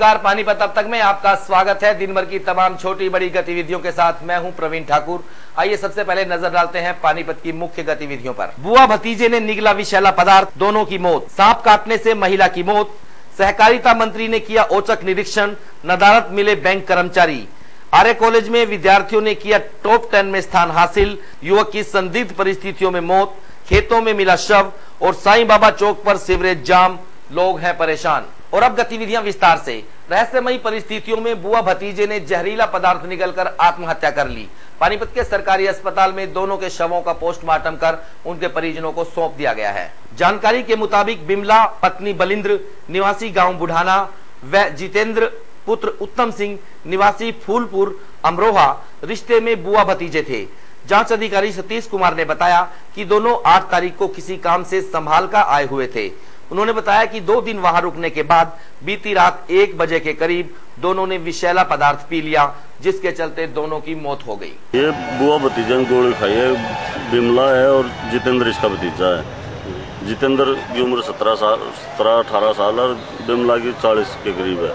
नमस्कार, पानीपत अब तक में आपका स्वागत है। दिन भर की तमाम छोटी बड़ी गतिविधियों के साथ मैं हूं प्रवीण ठाकुर। आइए सबसे पहले नजर डालते हैं पानीपत की मुख्य गतिविधियों पर। बुआ भतीजे ने निगला विषैला पदार्थ, दोनों की मौत। सांप काटने से महिला की मौत। सहकारिता मंत्री ने किया औचक निरीक्षण, नदारद मिले बैंक कर्मचारी। आर्य कॉलेज में विद्यार्थियों ने किया टॉप 10 में स्थान हासिल। युवक की संदिग्ध परिस्थितियों में मौत। खेतों में मिला शव और साईं बाबा चौक पर सीवरेज जाम, लोग हैं परेशान। और अब गतिविधियां विस्तार से। रहस्यमयी परिस्थितियों में बुआ भतीजे ने जहरीला पदार्थ निगलकर आत्महत्या कर ली। पानीपत के सरकारी अस्पताल में दोनों के शवों का पोस्टमार्टम कर उनके परिजनों को सौंप दिया गया है। जानकारी के मुताबिक बिमला पत्नी बलिंद्र निवासी गांव बुढ़ाना व जितेंद्र पुत्र उत्तम सिंह निवासी फूलपुर अमरोहा रिश्ते में बुआ भतीजे थे। जांच अधिकारी सतीश कुमार ने बताया कि दोनों 8 तारीख को किसी काम से संभाल कर आए हुए थे। उन्होंने बताया कि 2 दिन वहां रुकने के बाद बीती रात 1 बजे के करीब दोनों ने विषैला पदार्थ पी लिया, जिसके चलते दोनों की मौत हो गई। ये बुआ भतीजा ने गोली खाई है। बिमला है और जितेंद्र इसका भतीजा है। जितेंद्र की उम्र 17-18 साल और बिमला की 40 के करीब है।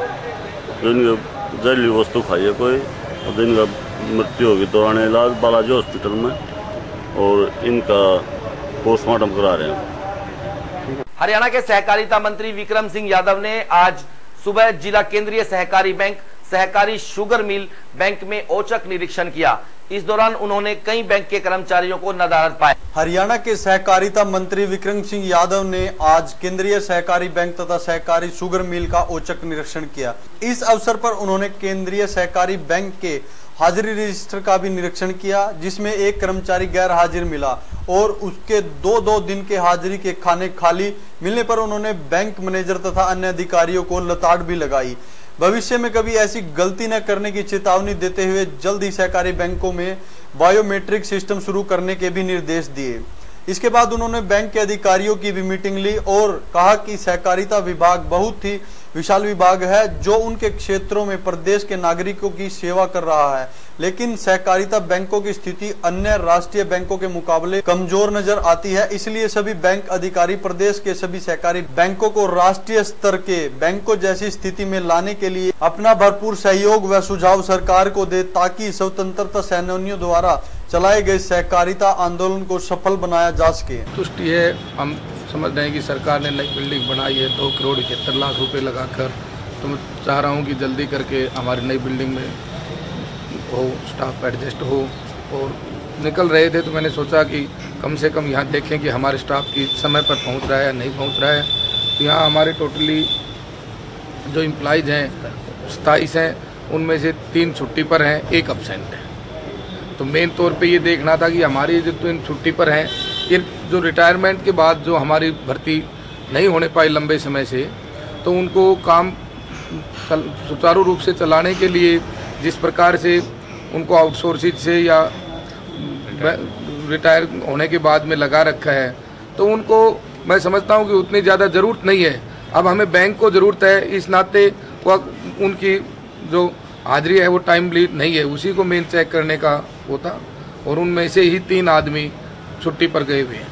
इनका जहरीली वस्तु खाई है कोई, और इनका मृत्यु होगी दौरान इलाज बालाजी हॉस्पिटल में, और इनका पोस्टमार्टम करा रहे हैं। हरियाणा के सहकारिता मंत्री विक्रम सिंह यादव ने आज सुबह जिला केंद्रीय सहकारी बैंक, सहकारी शुगर मिल बैंक में औचक निरीक्षण किया। इस दौरान उन्होंने कई बैंक के कर्मचारियों को नदारद पाया। हरियाणा के सहकारिता मंत्री विक्रम सिंह यादव ने आज केंद्रीय सहकारी बैंक तथा सहकारी शुगर मिल का औचक निरीक्षण किया। इस अवसर पर उन्होंने केंद्रीय सहकारी बैंक के हाजिरी रजिस्टर का भी निरीक्षण किया, जिसमें एक कर्मचारी गैर हाजिर मिला और उसके 2 दिन के हाजिरी के खाने खाली मिलने पर उन्होंने बैंक मैनेजर तथा अन्य अधिकारियों को लताड़ भी लगाई। भविष्य में कभी ऐसी गलती न करने की चेतावनी देते हुए जल्द ही सहकारी बैंकों में बायोमेट्रिक सिस्टम शुरू करने के भी निर्देश दिए। इसके बाद उन्होंने बैंक के अधिकारियों की भी मीटिंग ली और कहा कि सहकारिता विभाग बहुत ही विशाल विभाग है, जो उनके क्षेत्रों में प्रदेश के नागरिकों की सेवा कर रहा है, लेकिन सहकारिता बैंकों की स्थिति अन्य राष्ट्रीय बैंकों के मुकाबले कमजोर नजर आती है। इसलिए सभी बैंक अधिकारी प्रदेश के सभी सहकारी बैंकों को राष्ट्रीय स्तर के बैंकों जैसी स्थिति में लाने के लिए अपना भरपूर सहयोग व सुझाव सरकार को दे, ताकि स्वतंत्रता सेनानियों द्वारा चलाए गए सहकारिता आंदोलन को सफल बनाया जा सके। तुष्टि है, हम समझ रहे हैं कि सरकार ने नई बिल्डिंग बनाई है 2 करोड़ 71 लाख रुपए लगाकर, तो मैं चाह रहा हूं कि जल्दी करके हमारी नई बिल्डिंग में हो, स्टाफ एडजस्ट हो। और निकल रहे थे तो मैंने सोचा कि कम से कम यहाँ देखें कि हमारे स्टाफ की समय पर पहुँच रहा है या नहीं पहुँच रहा है। तो यहाँ हमारे टोटली जो एम्प्लॉइज हैं 27 हैं, उनमें से 3 छुट्टी पर हैं, 1 अब्सेंट है। तो मेन तौर पे ये देखना था कि हमारी जो 3 छुट्टी पर हैं, ये जो रिटायरमेंट के बाद जो हमारी भर्ती नहीं होने पाई लंबे समय से, तो उनको काम सुचारू रूप से चलाने के लिए जिस प्रकार से उनको आउटसोर्सिंग से या रिटायर होने के बाद में लगा रखा है, तो उनको मैं समझता हूँ कि उतनी ज़्यादा ज़रूरत नहीं है। अब हमें बैंक को ज़रूरत है, इस नाते वह उनकी जो हाजिरी है वो टाइमली नहीं है, उसी को मेन चेक करने का होता, और उनमें से ही 3 आदमी छुट्टी पर गए हुए हैं।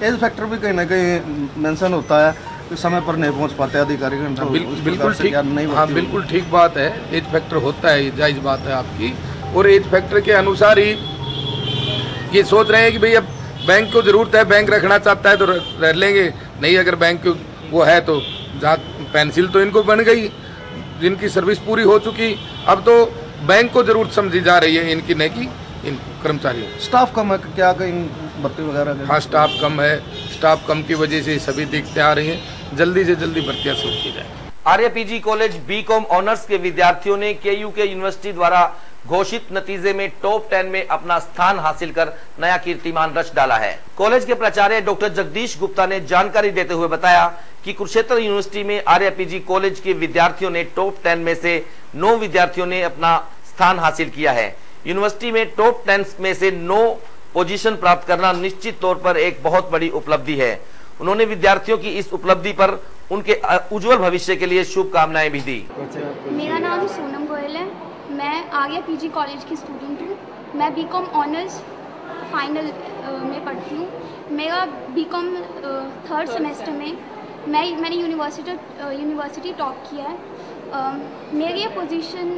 एज फैक्टर भी कहीं ना कहीं मेंशन होता है कि समय पर नहीं पहुंच पाते अधिकारी। बिल्कुल ठीक, हाँ बिल्कुल ठीक बात है, एज फैक्टर होता है, जायज़ बात है आपकी। और एज फैक्टर के अनुसार ही ये सोच रहे हैं कि भाई अब बैंक को ज़रूरत है, बैंक रखना चाहता है तो रह लेंगे, नहीं अगर बैंक वो है तो जहाँ पेंसिल तो इनको बन गई, जिनकी सर्विस पूरी हो चुकी, अब तो बैंक को जरूरत समझी जा रही है इनकी, नहीं कि इन कर्मचारियों। स्टाफ कम है क्या कहीं भर्ती वगैरह? हाँ स्टाफ कम है, स्टाफ कम की वजह से सभी दिक्कतें आ रही हैं, जल्दी से जल्दी भर्तियां शुरू की जाए। आर्य पीजी कॉलेज बीकॉम ऑनर्स के विद्यार्थियों ने केयू के यूनिवर्सिटी द्वारा घोषित नतीजे में टॉप 10 में अपना स्थान हासिल कर नया कीर्तिमान रच डाला है। कॉलेज के प्राचार्य डॉक्टर जगदीश गुप्ता ने जानकारी देते हुए बताया कि कुरुक्षेत्र यूनिवर्सिटी में आर्य पीजी कॉलेज के विद्यार्थियों ने टॉप 10 में से 9 विद्यार्थियों ने अपना स्थान हासिल किया है। यूनिवर्सिटी में टॉप 10 में से 9 पोजीशन प्राप्त करना निश्चित तौर पर एक बहुत बड़ी उपलब्धि है। उन्होंने विद्यार्थियों की इस उपलब्धि पर उनके उज्जवल भविष्य के लिए शुभकामनाएं भी दी। मेरा नाम सोनम गोयल है, मैं आर्य पीजी कॉलेज की स्टूडेंट हूँ। मैं बीकॉम ऑनर्स फाइनल में पढ़ती हूँ। मेरा बीकॉम 3rd सेमेस्टर में मैंने यूनिवर्सिटी टॉप किया है। मेरी ये पोजीशन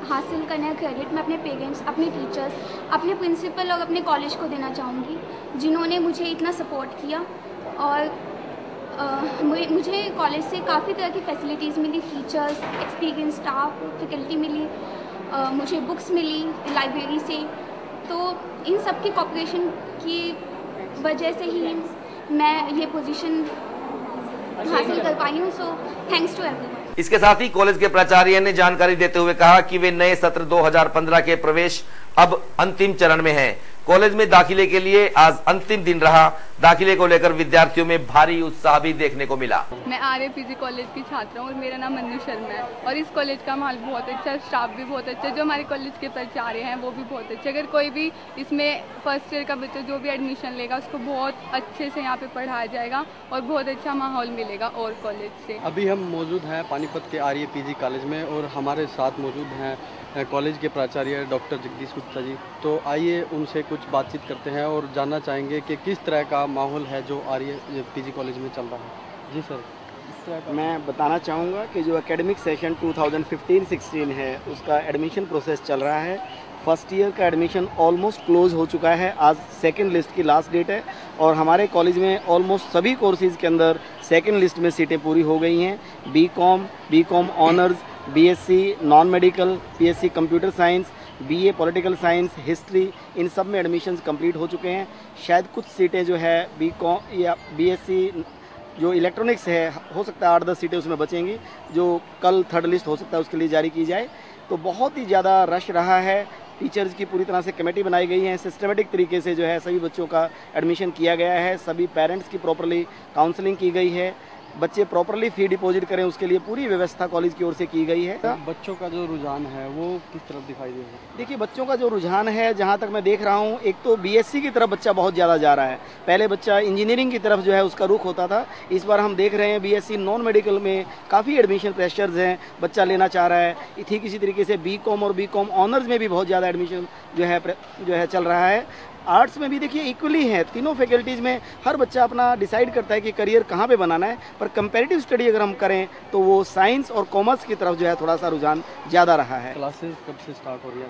हासिल करने का क्रेडिट मैं अपने पेरेंट्स, अपने टीचर्स, अपने प्रिंसिपल और अपने कॉलेज को देना चाहूँगी, जिन्होंने मुझे इतना सपोर्ट किया। और मुझे कॉलेज से काफ़ी तरह की फैसिलिटीज़ मिली, टीचर्स, एक्सपीरियंस स्टाफ, फैकल्टी मिली, मुझे बुक्स मिली लाइब्रेरी से। तो इन सब की कोऑपरेशन की वजह से ही मैं ये पोजीशन हासिल कर पाई हूँ। So thanks to everyone. इसके साथ ही कॉलेज के प्राचार्य ने जानकारी देते हुए कहा कि वे नए सत्र 2015 के प्रवेश अब अंतिम चरण में हैं। कॉलेज में दाखिले के लिए आज अंतिम दिन रहा। दाखिले को लेकर विद्यार्थियों में भारी उत्साह भी देखने को मिला। मैं आरएपीजी कॉलेज की छात्रा हूँ और मेरा नाम मनु शर्मा है और इस कॉलेज का माहौल बहुत अच्छा है, स्टाफ भी बहुत अच्छा है, जो हमारे कॉलेज के प्राचार्य हैं वो भी बहुत अच्छे। अगर कोई भी इसमें फर्स्ट ईयर का बच्चा जो भी एडमिशन लेगा उसको बहुत अच्छे से यहाँ पे पढ़ाया जाएगा और बहुत अच्छा माहौल मिलेगा और कॉलेज से। अभी हम मौजूद हैं पानीपत के आरएपीजी कॉलेज में और हमारे साथ मौजूद हैं कॉलेज के प्राचार्य डॉक्टर जगदीश गुप्ता जी। तो आइए उनसे कुछ बातचीत करते हैं और जानना चाहेंगे कि किस तरह का माहौल है जो आरएपीजी कॉलेज में चल रहा है। जी सर। मैं बताना चाहूँगा कि जो एकेडमिक सेशन 2015-16 है उसका एडमिशन प्रोसेस चल रहा है। फर्स्ट ईयर का एडमिशन ऑलमोस्ट क्लोज हो चुका है। आज सेकंड लिस्ट की लास्ट डेट है और हमारे कॉलेज में ऑलमोस्ट सभी कोर्सेज़ के अंदर सेकंड लिस्ट में सीटें पूरी हो गई हैं। BCom honours, BSc non medical, PSC computer science, BA political science, history, इन सब में एडमिशन्स कंप्लीट हो चुके हैं। शायद कुछ सीटें जो है बीकॉम या बीएससी जो इलेक्ट्रॉनिक्स है हो सकता है 8-10 सीटें उसमें बचेंगी, जो कल थर्ड लिस्ट हो सकता है उसके लिए जारी की जाए। तो बहुत ही ज़्यादा रश रहा है। टीचर्स की पूरी तरह से कमेटी बनाई गई है, सिस्टमेटिक तरीके से जो है सभी बच्चों का एडमिशन किया गया है। सभी पेरेंट्स की प्रॉपरली काउंसलिंग की गई है। बच्चे प्रॉपरली फी डिपॉजिट करें उसके लिए पूरी व्यवस्था कॉलेज की ओर से की गई है। बच्चों का जो रुझान है वो किस तरफ दिखाई दे रहा है? देखिए बच्चों का जो रुझान है जहाँ तक मैं देख रहा हूँ, एक तो बीएससी की तरफ बच्चा बहुत ज़्यादा जा रहा है। पहले बच्चा इंजीनियरिंग की तरफ जो है उसका रुख होता था। इस बार हम देख रहे हैं बीएससी नॉन मेडिकल में काफ़ी एडमिशन प्रेशर्स हैं, बच्चा लेना चाह रहा है। ठीक इसी तरीके से बीकॉम और बीकॉम ऑनर्स में भी बहुत ज़्यादा एडमिशन जो है चल रहा है। आर्ट्स में भी देखिए इक्वली है, तीनों फैकल्टीज़ में हर बच्चा अपना डिसाइड करता है कि करियर कहाँ पे बनाना है। पर कंपैरेटिव स्टडी अगर हम करें तो वो साइंस और कॉमर्स की तरफ जो है थोड़ा सा रुझान ज़्यादा रहा है। क्लासेस कब से स्टार्ट हो रही है?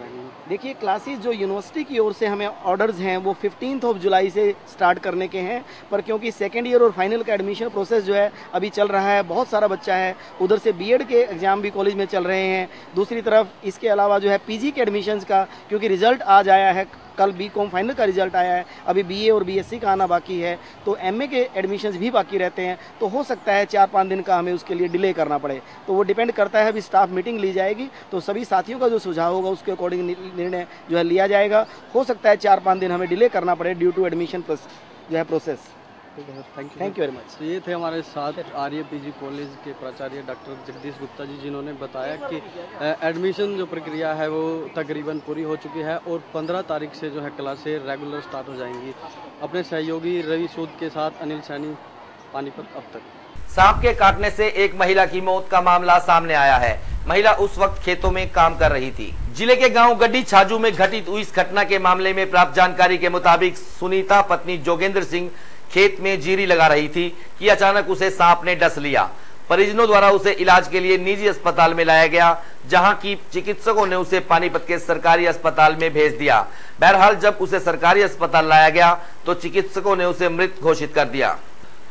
देखिए क्लासेस जो यूनिवर्सिटी की ओर से हमें ऑर्डर्स हैं वो 15 जुलाई से स्टार्ट करने के हैं। पर क्योंकि सेकेंड ईयर और फाइनल का एडमिशन प्रोसेस जो है अभी चल रहा है, बहुत सारा बच्चा है, उधर से बीएड के एग्जाम भी कॉलेज में चल रहे हैं। दूसरी तरफ इसके अलावा जो है पीजी के एडमिशन्स का, क्योंकि रिजल्ट आज आया है, कल बीकॉम फाइनल का रिजल्ट आया है, अभी बीए और बीएससी का आना बाकी है, तो एमए के एडमिशन्स भी बाकी रहते हैं। तो हो सकता है 4-5 दिन का हमें उसके लिए डिले करना पड़े। तो वो डिपेंड करता है, अभी स्टाफ मीटिंग ली जाएगी तो सभी साथियों का जो सुझाव होगा उसके अकॉर्डिंग निर्णय जो है लिया जाएगा। हो सकता है 4-5 दिन हमें डिले करना पड़े ड्यू टू एडमिशन जो है process. Thank you very much. तो ये थे हमारे साथ आरएपीजी कॉलेज के प्राचार्य डॉक्टर जगदीश गुप्ता जी, जिन्होंने बताया कि एडमिशन जो प्रक्रिया है वो तकरीबन पूरी हो चुकी है और 15 तारीख से जो है क्लासें रेगुलर स्टार्ट हो जाएंगी। अपने सहयोगी रवि सूद के साथ अनिल सैनी, पानीपत अब तक। सांप के काटने से एक महिला की मौत का मामला सामने आया है। महिला उस वक्त खेतों में काम कर रही थी। जिले के गांव गड्डी छाजू में घटित हुई इस घटना के मामले में प्राप्त जानकारी के मुताबिक सुनीता पत्नी जोगेंद्र सिंह खेत में जीरी लगा रही थी कि अचानक उसे सांप ने डस लिया। परिजनों द्वारा उसे इलाज के लिए निजी अस्पताल में लाया गया, जहां की चिकित्सकों ने उसे पानीपत के सरकारी अस्पताल में भेज दिया। बहरहाल जब उसे सरकारी अस्पताल लाया गया तो चिकित्सकों ने उसे मृत घोषित कर दिया।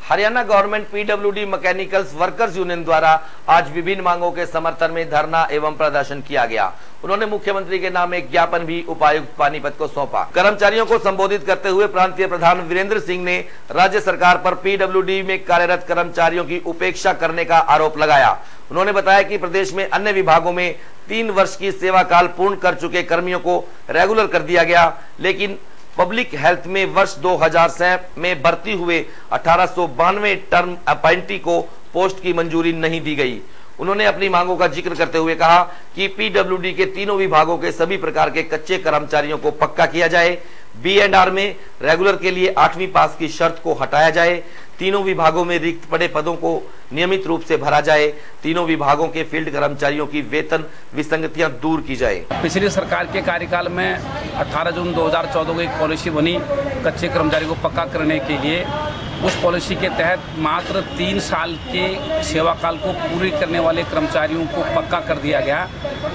Haryana government PWD mechanicals workers union द्वारा आज विभिन्न मांगों के समर्थन में धरना एवं प्रदर्शन किया गया। उन्होंने मुख्यमंत्री के नाम एक ज्ञापन भी उपायुक्त पानीपत को सौंपा। कर्मचारियों को संबोधित करते हुए प्रांतीय प्रधान वीरेंद्र सिंह ने राज्य सरकार पर पीडब्ल्यूडी में कार्यरत कर्मचारियों की उपेक्षा करने का आरोप लगाया। उन्होंने बताया कि प्रदेश में अन्य विभागों में 3 वर्ष की सेवा काल पूर्ण कर चुके कर्मियों को रेगुलर कर दिया गया, लेकिन पब्लिक हेल्थ में वर्ष 2006 में भर्ती हुए 1892 टर्म अपॉइंटी को पोस्ट की मंजूरी नहीं दी गई। उन्होंने अपनी मांगों का जिक्र करते हुए कहा कि पीडब्ल्यूडी के तीनों विभागों के सभी प्रकार के कच्चे कर्मचारियों को पक्का किया जाए। बी&आर में रेगुलर के लिए 8वीं पास की शर्त को हटाया जाए। तीनों विभागों में रिक्त पड़े पदों को नियमित रूप से भरा जाए। तीनों विभागों के फील्ड कर्मचारियों की वेतन विसंगतियां दूर की जाए। पिछली सरकार के कार्यकाल में 18 जून 2014 को एक पॉलिसी बनी कच्चे कर्मचारी को पक्का करने के लिए, उस पॉलिसी के तहत मात्र 3 साल के सेवा काल को पूरी करने वाले कर्मचारियों को पक्का कर दिया गया।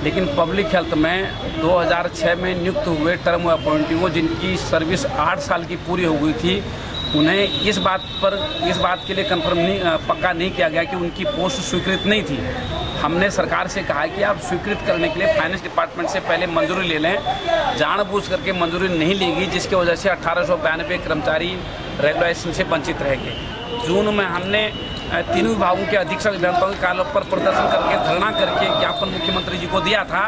लेकिन पब्लिक हेल्थ में 2006 में नियुक्त हुए टर्म अपॉइंटियों जिनकी सर्विस 8 साल की पूरी हो गई थी, उन्हें इस बात के लिए पक्का नहीं किया गया कि उनकी पोस्ट स्वीकृत नहीं थी। हमने सरकार से कहा कि आप स्वीकृत करने के लिए फाइनेंस डिपार्टमेंट से पहले मंजूरी ले लें। जानबूझ करके मंजूरी नहीं ली गई, जिसकी वजह से 1892 कर्मचारी रेगुलाइजेशन से वंचित रह गए। जून में हमने तीनों विभागों के अधीक्षक अभियंताओं के कार्यालय पर प्रदर्शन करके धरना करके ज्ञापन मुख्यमंत्री जी को दिया था।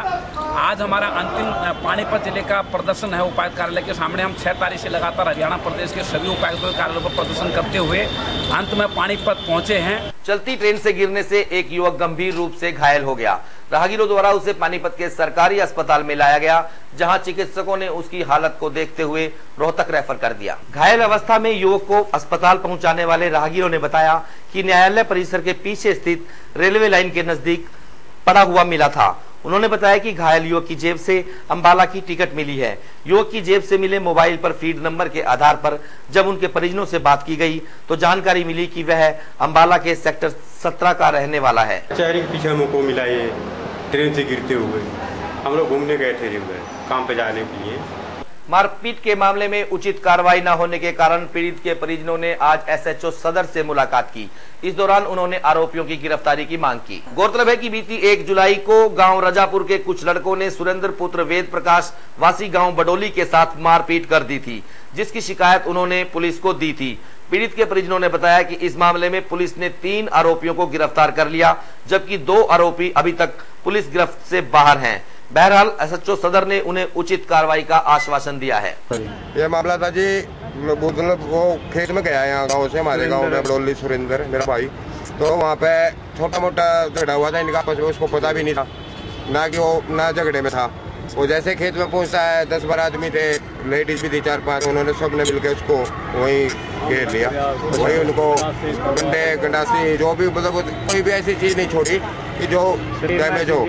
आज हमारा अंतिम पानीपत जिले का प्रदर्शन है उपायुक्त कार्यालय के सामने। हम 6 तारीख से लगातार हरियाणा प्रदेश के सभी उपायुक्तों के कार्यालयों पर प्रदर्शन करते हुए अंत में पानीपत पहुंचे हैं। चलती ट्रेन से गिरने से एक युवक गंभीर रूप से घायल हो गया। राहगीरों द्वारा उसे पानीपत के सरकारी अस्पताल में लाया गया, जहां चिकित्सकों ने उसकी हालत को देखते हुए रोहतक रेफर कर दिया। घायल अवस्था में युवक को अस्पताल पहुंचाने वाले राहगीरों ने बताया कि न्यायालय परिसर के पीछे स्थित रेलवे लाइन के नजदीक पड़ा हुआ मिला था। उन्होंने बताया कि घायल युवक की जेब से अंबाला की टिकट मिली है। युवक की जेब से मिले मोबाइल पर फीड नंबर के आधार पर जब उनके परिजनों से बात की गई तो जानकारी मिली कि वह अंबाला के सेक्टर 17 का रहने वाला है। चेहरे के पीछे हमको मिला ये ट्रेन से गिरते हुए। हम लोग घूमने गए थे काम पे जाने के लिए। मारपीट के मामले में उचित कार्रवाई न होने के कारण पीड़ित के परिजनों ने आज एसएचओ सदर से मुलाकात की। इस दौरान उन्होंने आरोपियों की गिरफ्तारी की मांग की। गौरतलब है कि बीती 1 जुलाई को गांव रजापुर के कुछ लड़कों ने सुरेंद्र पुत्र वेद प्रकाश वासी गांव बडोली के साथ मारपीट कर दी थी, जिसकी शिकायत उन्होंने पुलिस को दी थी। पीड़ित के परिजनों ने बताया कि इस मामले में पुलिस ने 3 आरोपियों को गिरफ्तार कर लिया, जबकि 2 आरोपी अभी तक पुलिस गिरफ्त से बाहर हैं। बहरहाल एसएचओ सदर ने उन्हें उचित कार्रवाई का आश्वासन दिया है। ये मामला था जी, मतलब वो खेत में गया यहाँ गांव से, हमारे गांव में बडोली सुरेंद्र मेरा भाई, तो वहाँ पे छोटा मोटा झगड़ा हुआ था इनका आपस में। उसको पता भी नहीं था ना कि वो ना झगड़े में था। वो जैसे खेत में पहुंचता है 10-12 आदमी थे, लेडीज भी थी 4-5, उन्होंने सबने मिलकर उसको वहीं घेर लिया। वहीं उनको डंडे गंडासी जो भी मतलब कोई भी ऐसी चीज नहीं छोड़ी कि जो डैमेज हो।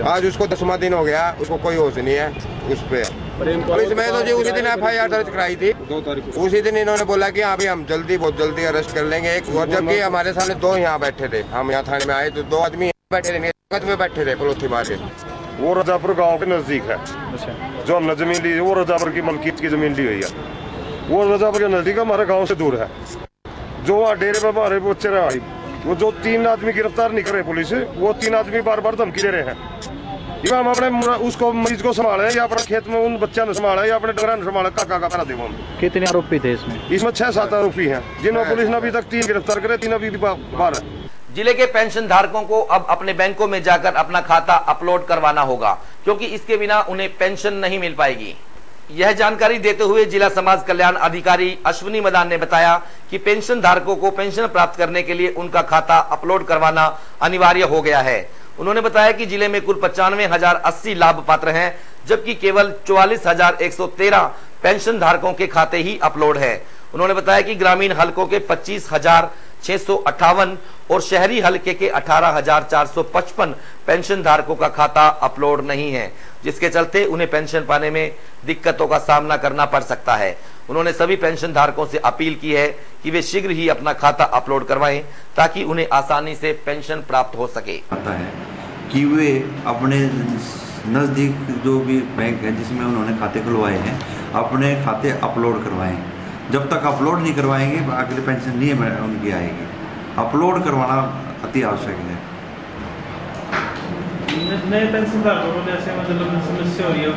आज उसको 10वां दिन हो गया, उसको कोई होश नहीं है उस पे। पुलिस में तो जी उसी दिन FIR दर्ज कराई थी। उसी दिन इन्होंने बोला कि हाँ भी हम बहुत जल्दी अरेस्ट कर लेंगे। और जबकि हमारे सामने 2 यहाँ बैठे थे, हम यहाँ थाने में आए तो 2 आदमी बैठे थे पलोथी मार के। वो रजापुर गांव के नजदीक है। जो हमने जमीन ली है वो रजापुर की मलकीत की जमीन ली हुई है। वो रजापुर के नजदीक हमारे गांव से दूर है। जो वहाँ डेरे पर हमारे बच्चे रहे, वो जो 3 आदमी गिरफ्तार नहीं करे पुलिस, वो 3 आदमी बार बार धमकी दे रहे हैं। ये हम अपने उसको मरीज को संभाले या अपने खेत में उन बच्चों ने संभाला या अपने डंगरा ने संभाला, का दे। कितने आरोपी थे इसमें 6-7 आरोपी हैं, जिनमें पुलिस ने अभी तक 3 गिरफ्तार करे, 3 अभी बाहर है। जिले के पेंशन धारकों को अब अपने बैंकों में जाकर अपना खाता अपलोड करवाना होगा, क्योंकि इसके बिना उन्हें पेंशन नहीं मिल पाएगी। यह जानकारी देते हुए जिला समाज कल्याण अधिकारी अश्विनी मदान ने बताया कि पेंशन धारकों को पेंशन प्राप्त करने के लिए उनका खाता अपलोड करवाना अनिवार्य हो गया है। उन्होंने बताया कि जिले में कुल 95,080 लाभ पात्र हैं, जबकि केवल 44,113 पेंशन धारकों के खाते ही अपलोड है। उन्होंने बताया कि ग्रामीण हलकों के 25,658 और शहरी हलके के 18,455 पेंशन धारकों का खाता अपलोड नहीं है, जिसके चलते उन्हें पेंशन पाने में दिक्कतों का सामना करना पड़ सकता है। उन्होंने सभी पेंशन धारकों से अपील की है कि वे शीघ्र ही अपना खाता अपलोड करवाएं, ताकि उन्हें आसानी से पेंशन प्राप्त हो सके। कि वे अपने नज़दीक जो भी बैंक है जिसमें उन्होंने खाते खुलवाए हैं, अपने खाते अपलोड करवाएं। जब तक अपलोड नहीं करवाएंगे अगली पेंशन नहीं उनकी आएगी। अपलोड करवाना अति आवश्यक है। नए पेंशनधारकों को जैसे मतलब समस्या हो रही है,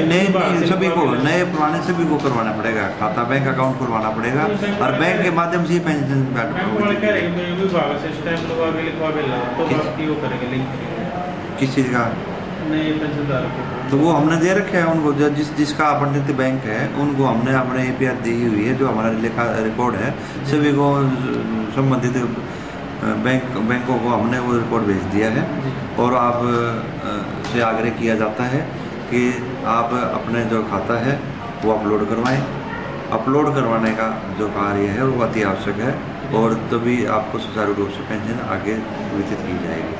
नए सभी को, नए पुराने सभी को करवाना पड़ेगा, खाता बैंक अकाउंट खुलवाना पड़ेगा और बैंक के माध्यम से ही पेंशन किस चीज़ का नए पेंशनधारकों तो वो हमने दे रखे है उनको। जो जिसका अपनित बैंक है उनको हमने अपने APR दी हुई है, जो हमारा लेखा रिकॉर्ड है, सभी को संबंधित बैंकों को हमने वो रिकॉर्ड भेज दिया है। और आप से आग्रह किया जाता है कि आप अपने जो खाता है वो अपलोड करवाएं। अपलोड करवाने का जो कार्य है वो अति आवश्यक है और तभी आपको सुचारू रूप से पेंशन आगे वितरित की जाएगी।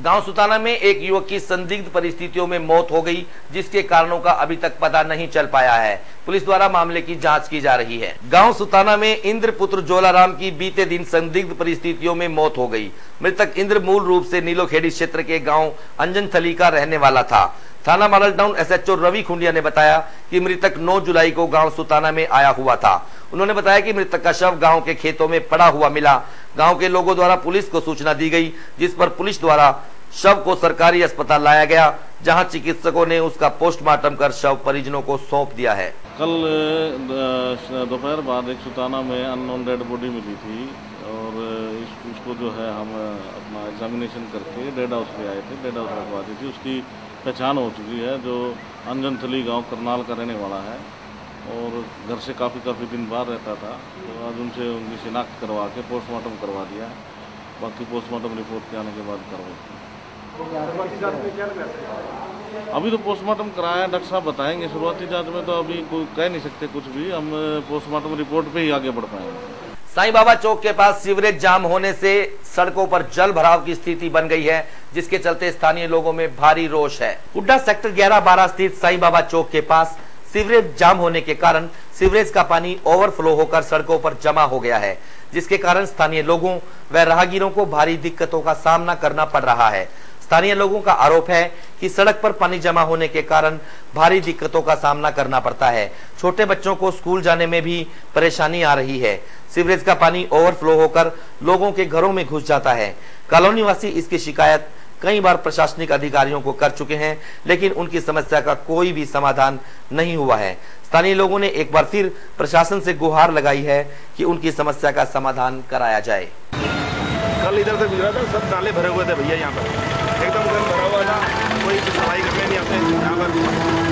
गांव सुताना में एक युवक की संदिग्ध परिस्थितियों में मौत हो गई, जिसके कारणों का अभी तक पता नहीं चल पाया है। पुलिस द्वारा मामले की जांच की जा रही है। गांव सुताना में इंद्र पुत्र जोलाराम की बीते दिन संदिग्ध परिस्थितियों में मौत हो गई। मृतक इंद्र मूल रूप से नीलोखेड़ी क्षेत्र के गांव अंजनथली का रहने वाला था। थाना मॉडल टाउन एसएचओ रवि खुंडिया ने बताया कि मृतक 9 जुलाई को गांव सुताना में आया हुआ था। उन्होंने बताया कि मृतक का शव गांव के खेतों में पड़ा हुआ मिला। गांव के लोगों द्वारा पुलिस को सूचना दी गई, जिस पर पुलिस द्वारा शव को सरकारी अस्पताल लाया गया, जहां चिकित्सकों ने उसका पोस्टमार्टम कर शव परिजनों को सौंप दिया है। कल दोपहर बाद एक सुताना में अननोन डेड बॉडी मिली थी और उसको जो है हम अपना एग्जामिनेशन करके डेड हाउस पे आए थे, डेड हाउस रखवा दी थी। उसकी पहचान हो चुकी है, जो अंजनथली गांव करनाल का रहने वाला है और घर से काफ़ी दिन बाहर रहता था। तो आज उनसे उनकी शिनाख्त करवा के पोस्टमार्टम करवा दिया है। बाकी पोस्टमार्टम रिपोर्ट के आने के बाद करवाएंगे। अभी तो पोस्टमार्टम कराया, डॉक्टर साहब बताएंगे। शुरुआती जांच में तो अभी कोई कह नहीं सकते कुछ भी, हम पोस्टमार्टम रिपोर्ट पे ही आगे बढ़ पाएंगे। साईं बाबा चौक के पास सीवरेज जाम होने से सड़कों पर जल भराव की स्थिति बन गई है, जिसके चलते स्थानीय लोगों में भारी रोष है। हुड्डा सेक्टर 11-12 स्थित साईं बाबा चौक के पास सीवरेज जाम होने के कारण सीवरेज का पानी ओवरफ्लो होकर सड़कों पर जमा हो गया है, जिसके कारण स्थानीय लोगों व राहगीरों को भारी दिक्कतों का सामना करना पड़ रहा है। स्थानीय लोगों का आरोप है कि सड़क पर पानी जमा होने के कारण भारी दिक्कतों का सामना करना पड़ता है। छोटे बच्चों को स्कूल जाने में भी परेशानी आ रही है। सीवरेज का पानी ओवरफ्लो होकर लोगों के घरों में घुस जाता है। कॉलोनी वासी इसकी शिकायत कई बार प्रशासनिक अधिकारियों को कर चुके हैं, लेकिन उनकी समस्या का कोई भी समाधान नहीं हुआ है। स्थानीय लोगों ने एक बार फिर प्रशासन से गुहार लगाई है कि उनकी समस्या का समाधान कराया जाए। कल इधर से गुजरा था, सब नाले भरे हुए थे भैया, यहाँ पर एकदम गंद भरा हुआ था। कोई सफाई करने नहीं आते, यहाँ पर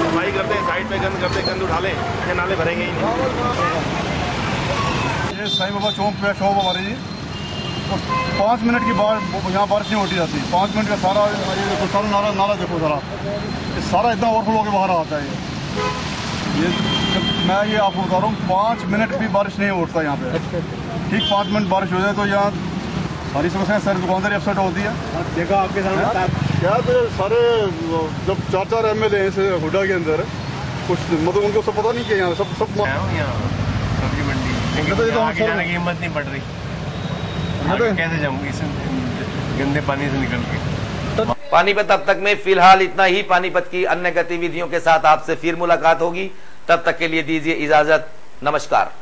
सफाई करते हैं, साइड पे गंद करते, गंद उठा लें, ये नाले भरेंगे ही नहीं। ये साईं बाबा चौक पे शॉप हमारी जी, और 5 मिनट की बाद यहाँ बारिश नहीं होती जाती। 5 मिनट का सारा ये देखो, सारा नाला देखो, सारा इतना ओवरफ्लो होकर बाहर आता है। ये मैं ये आपको बता रहा हूँ, 5 मिनट भी बारिश नहीं उठता यहाँ पे। ठीक 5 मिनट बारिश हो जाए तो यहाँ सारी समस्याएं, सारी दुकानदारी अपसेट होती है। देखो आपके सामने क्या तो सारे जब 4-4 एमएलए हैं हुड्डा के अंदर, कुछ मतलब उनको सब पता नहीं किया यहाँ सब सब्जी मंडी तो आगे जाने की हिम्मत नहीं पड़ रही। कैसे जाऊंगी इस गंदे पानी से निकल के। पानीपत अब तक में फिलहाल इतना ही। पानीपत की अन्य गतिविधियों के साथ आपसे फिर मुलाकात होगी, तब तक के लिए दीजिए इजाजत। नमस्कार।